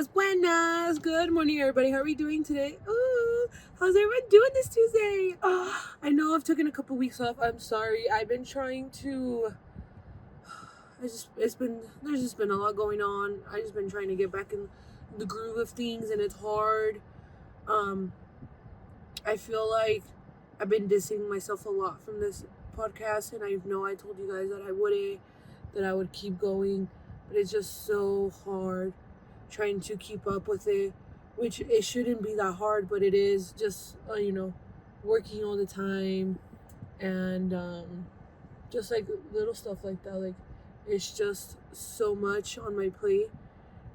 buenas. Good morning, everybody. How are we doing today? Ooh, how's everyone doing this Tuesday? Oh, I know I've taken a couple weeks off. I'm sorry. I've been trying to. There's just been a lot going on. I just been trying to get back in the groove of things, and it's hard. I feel like I've been dissing myself a lot from this podcast, and I know I told you guys that I would keep going, but it's just so hard trying to keep up with it, which it shouldn't be that hard, but it is just, working all the time, and just like little stuff like that. Like, it's just so much on my plate,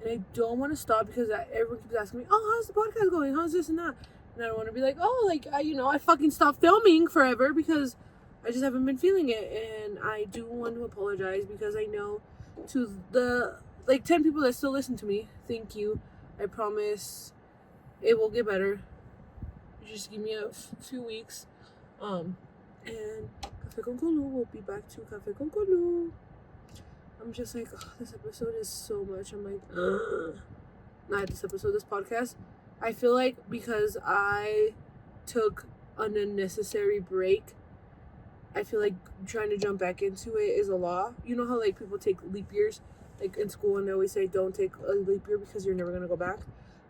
and I don't want to stop because everyone keeps asking me, oh, how's the podcast going? How's this and that? And I don't want to be like, oh, like, I fucking stopped filming forever because I just haven't been feeling it. And I do want to apologize because I know to the, 10 people that still listen to me, thank you. I promise it will get better. Just give me a few weeks. And Café con Colu will be back to Café con Colu. I'm just like, oh, this episode is so much. I'm like, not this episode, this podcast. I feel like because I took an unnecessary break, I feel like trying to jump back into it is a lot. You know how like people take leap years, like in school, and they always say don't take a leap year because you're never gonna go back.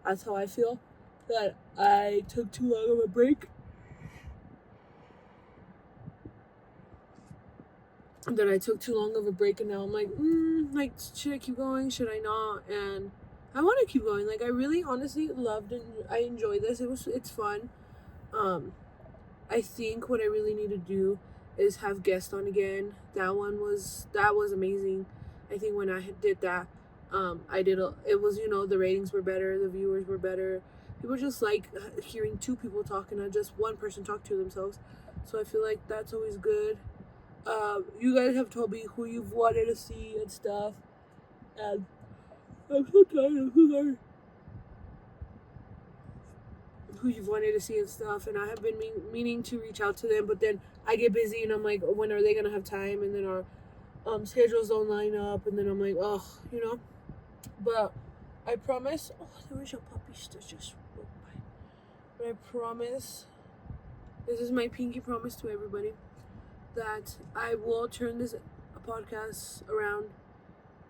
That's how I feel. That I took too long of a break. And now I'm like, should I keep going? Should I not? And I want to keep going. Like, I really honestly loved and I enjoy this. It's fun. I think what I really need to do is have guests on again. That was amazing. I think when I did that, it was, the ratings were better, the viewers were better. People just like hearing two people talk and not just one person talk to themselves. So I feel like that's always good. You guys have told me who you've wanted to see and stuff, and I'm so tired of who you've wanted to see and stuff, and I have been meaning to reach out to them, but then I get busy and I'm like, when are they gonna have time? And then our schedules don't line up, and then I'm like, but I promise. Oh, there was your puppy that just broke by. But I promise, this is my pinky promise to everybody, that I will turn this podcast around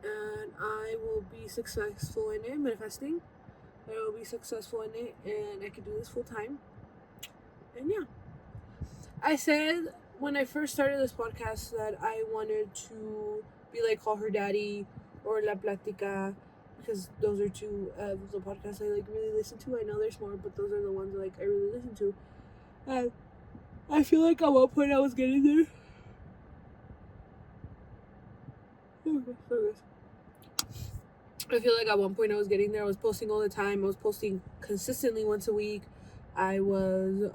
and I will be successful in it, manifesting. I will be successful in it and I can do this full time. And yeah. I said when I first started this podcast that I wanted to be like Call Her Daddy or La Platica, because those are two of the podcasts I like really listen to. I know there's more, but those are the ones like I really listen to. And I feel like at one point I was getting there. I feel like at one point I was getting there. I was posting all the time. I was posting consistently once a week. I was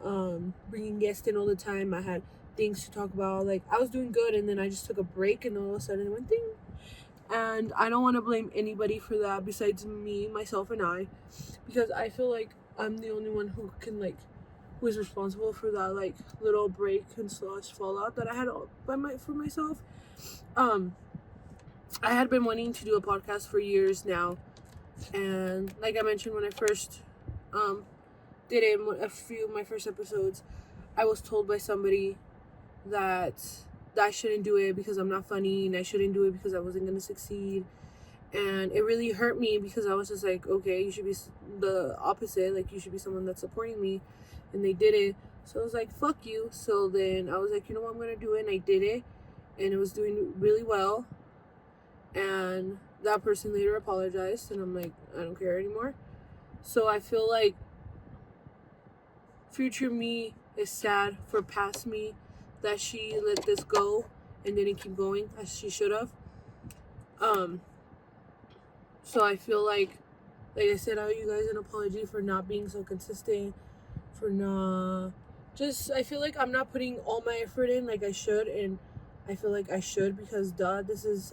bringing guests in all the time. I had things to talk about. Like, I was doing good, and then I just took a break, and all of a sudden it went ding. And I don't want to blame anybody for that besides me, myself, and I, because I feel like I'm the only one who is responsible for that like little break and slash fallout that I had for myself. I had been wanting to do a podcast for years now, and like I mentioned when I first did it, my first episodes, I was told by somebody that I shouldn't do it because I'm not funny, and I shouldn't do it because I wasn't gonna succeed, and it really hurt me because I was just like, okay, you should be the opposite, like you should be someone that's supporting me, and they didn't. So I was like, fuck you. So then I was like, you know what, I'm gonna do it, and I did it, and it was doing really well. And that person later apologized, and I'm like, I don't care anymore. So I feel like future me is sad for past me that she let this go and didn't keep going as she should have. So I feel like I said, I owe you guys an apology for not being so consistent, I feel like I'm not putting all my effort in like I should, and I feel like I should because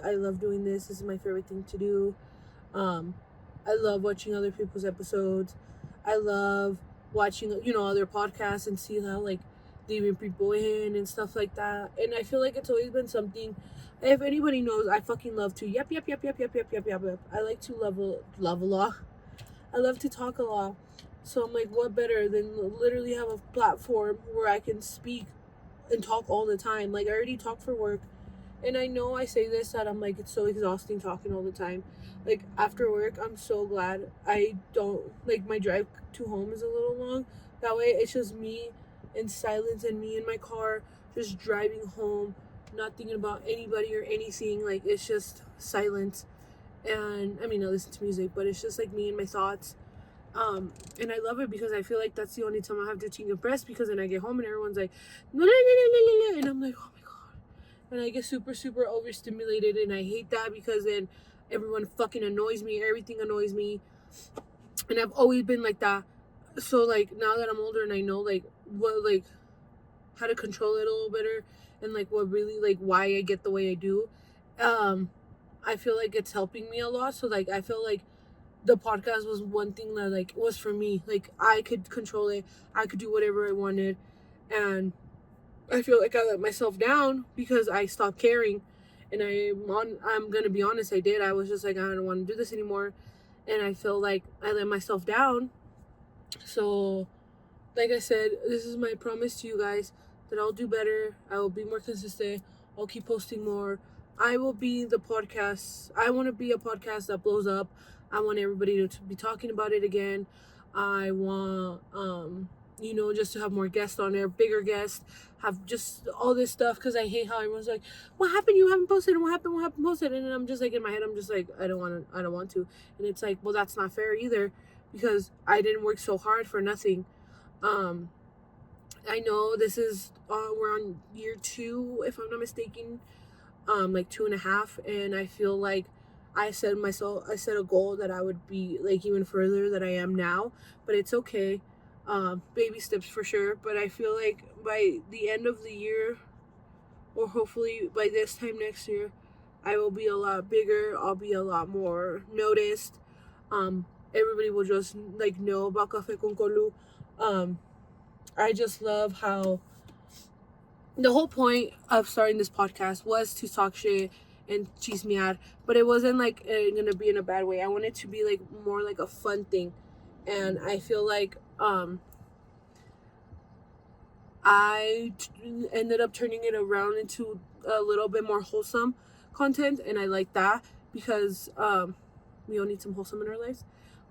I love doing this. This is my favorite thing to do. I love watching other people's episodes. I love watching, other podcasts and see how like they bring people in and stuff like that. And I feel like it's always been something. If anybody knows, I fucking love to yep. I like to level off. I love to talk a lot. So I'm like, what better than literally have a platform where I can speak and talk all the time. Like, I already talk for work. And I know I say this that I'm like, it's so exhausting talking all the time. Like, after work, I'm so glad I don't, like, my drive to home is a little long. That way, it's just me in silence and me in my car, just driving home, not thinking about anybody or anything. Like, it's just silence. And I mean, I listen to music, but it's just like me and my thoughts. And I love it because I feel like that's the only time I have to think impressed, because then I get home and everyone's like, no, no, no, no, no, and I'm like, oh my god. And I get super, super overstimulated, and I hate that because then everyone fucking annoys me. Everything annoys me. And I've always been like that. So, like, now that I'm older and I know, like, what, like, how to control it a little better, and, like, what really, like, why I get the way I do, I feel like it's helping me a lot. So, like, I feel like the podcast was one thing that, like, was for me. Like, I could control it. I could do whatever I wanted. And I feel like I let myself down because I stopped caring. And I'm gonna be honest, I did. I was just like, I don't want to do this anymore. And I feel like I let myself down. So, like I said, this is my promise to you guys that I'll do better. I will be more consistent. I'll keep posting more. I will be the podcast. I want to be a podcast that blows up. I want everybody to be talking about it again. I want, just to have more guests on there, bigger guests, have just all this stuff, because I hate how everyone's like, what happened? You haven't posted, and what happened posted? And then I'm just like, in my head, I'm just like, I don't want to. And it's like, well, that's not fair either, because I didn't work so hard for nothing. I know this is, we're on year 2, if I'm not mistaken, like 2.5, and I feel like I set a goal that I would be like even further than I am now, but it's okay. Baby steps for sure, but I feel like by the end of the year, or hopefully by this time next year, I will be a lot bigger. I'll be a lot more noticed. Everybody will just like know about Café con Colu. I just love how the whole point of starting this podcast was to talk shit and chismear, but it wasn't like gonna be in a bad way. I want it to be like more like a fun thing, and I feel like ended up turning it around into a little bit more wholesome content, and I like that because we all need some wholesome in our lives.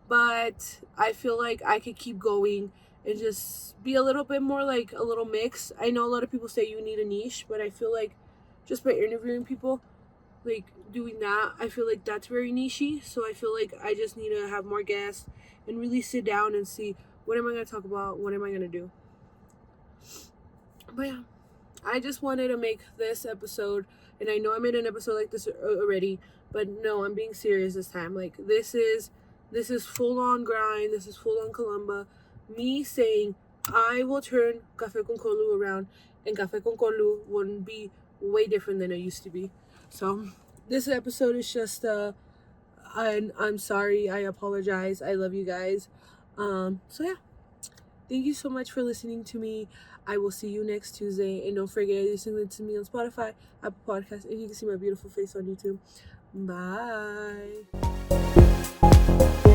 But I feel like I could keep going and just be a little bit more like a little mix. I know a lot of people say you need a niche, but I feel like just by interviewing people, like doing that, I feel like that's very nichey. So I feel like I just need to have more guests and really sit down and see, what am I going to talk about? What am I going to do? But yeah, I just wanted to make this episode, and I know I made an episode like this already, but no, I'm being serious this time. Like, this is full on grind. This is full on Columba. Me saying I will turn Café con Colu around, and Café con Colu wouldn't be way different than it used to be. So this episode is just I'm sorry, I apologize, I love you guys. So yeah, thank you so much for listening to me. I will see you next Tuesday, and don't forget to listen to me on Spotify, Apple Podcasts, and you can see my beautiful face on YouTube. Bye.